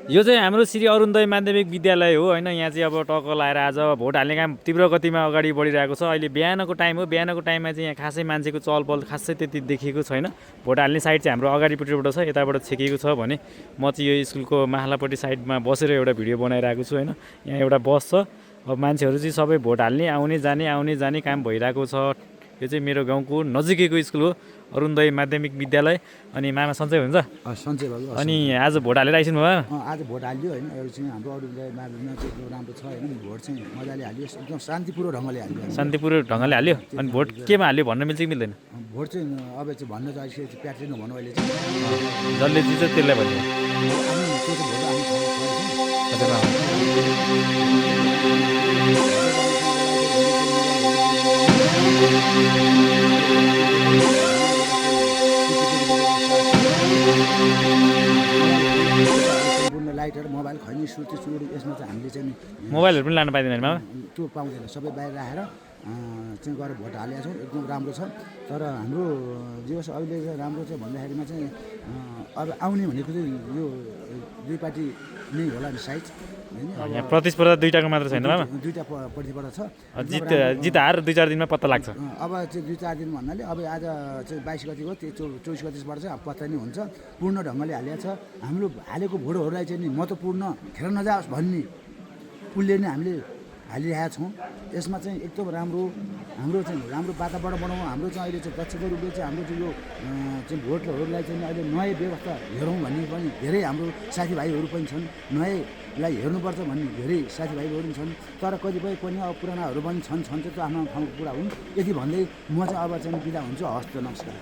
यो चाहिँ हाम्रो श्री अरुणोदय माध्यमिक विद्यालय हो होइन। यहाँ चाहिँ अब टक्क लाएर आज भोट हाल्ने काम तीव्र गतिमा अगाडि बढिरहेको छ। अहिले बिहानको टाइम हो, बिहानको टाइममा चाहिँ यहाँ खासै मान्छेको चहलपहल खासै त्यति देखिएको छैन। भोट हाल्ने साइड चाहिँ हाम्रो अगाडिपट्टिबाट छ, यताबाट छेकिएको छ भने म चाहिँ यो स्कुलको माहलापट्टि साइडमा बसेर एउटा भिडियो बनाइरहेको छु होइन। यहाँ एउटा बस छ, अब मान्छेहरू चाहिँ सबै भोट हाल्ने आउने जाने काम भइरहेको छ। यो चाहिँ मेरो गाउँको नजिकैको स्कुल हो, अरुणोदय माध्यमिक विद्यालय। अनि मामा सन्चै हुन्छ? सन्चै बाबु। अनि आज भोट हालेर आइसक्नु भयो? आज भोट हालियो होइन। यो चाहिँ हाम्रो अरुणोदय माध्यमिकमा चाहिँ एकदम राम्रो छ होइन। भोट चाहिँ मजाले हालियो, एकदम शान्तिपूर्ण ढङ्गले हालियो। शान्तिपूर्ण ढङ्गले हाल्यो। अनि भोट केमा हाल्यो भन्न मिल्छ कि मिल्दैन? भोट चाहिँ अब चाहिँ भन्न चाहिँ अहिले प्याट्री नभनौँ, अहिले चाहिँ जसले जित्छ त्यसलाई भन्यो। त्यो चाहिँ भोट लाइटर मोबाइल खैनी सुर्ती चुरोडी यसमा चाहिँ हामीले चाहिँ मोबाइलहरू पनि लानु पाइँदैन मामा? त्यो पाउँदैन, सबै बाहिर राखेर चाहिँ गएर भोट हालेका छौँ। एकदम राम्रो छ। तर हाम्रो जे होस् अहिले राम्रो चाहिँ भन्दाखेरिमा चाहिँ अब आउने भनेको चाहिँ यो दुई पार्टी नै होला नि साइज होइन। यहाँ प्रतिस्पर्धा दुईटाको मात्र छैन मामा? दुईवटा प्रतिस्पर्धा छ। जित हार 2-4 दिनमा पत्ता लाग्छ। अब चाहिँ 2-4 दिन भन्नाले अब आज चाहिँ 22 गति हो, त्यो 24 गतिबाट चाहिँ पत्ता नै हुन्छ। पूर्ण ढङ्गले हालिएको छ। हाम्रो हालेको भोटहरूलाई चाहिँ नि महत्त्वपूर्ण खेर नजाओस् भन्ने उसले नै हामीले हालिरहेका छौँ। यसमा चाहिँ एकदम राम्रो हाम्रो चाहिँ राम्रो वातावरण बनाउँ। हाम्रो चाहिँ अहिले चाहिँ दक्षता रूपले चाहिँ हाम्रो चाहिँ यो चाहिँ भोटहरूलाई चाहिँ अहिले नयाँ व्यवस्था हेरौँ भन्ने पनि धेरै हाम्रो साथीभाइहरू पनि छन्। नयाँलाई हेर्नुपर्छ भन्ने धेरै साथीभाइहरू पनि छन्। तर कतिपय पनि अब पुरानाहरू पनि छन्, त्यो आफ्नो ठाउँको कुरा हुन्। यति भन्दै म चाहिँ अब चाहिँ बिदा हुन्छु। हस्त, नमस्कार।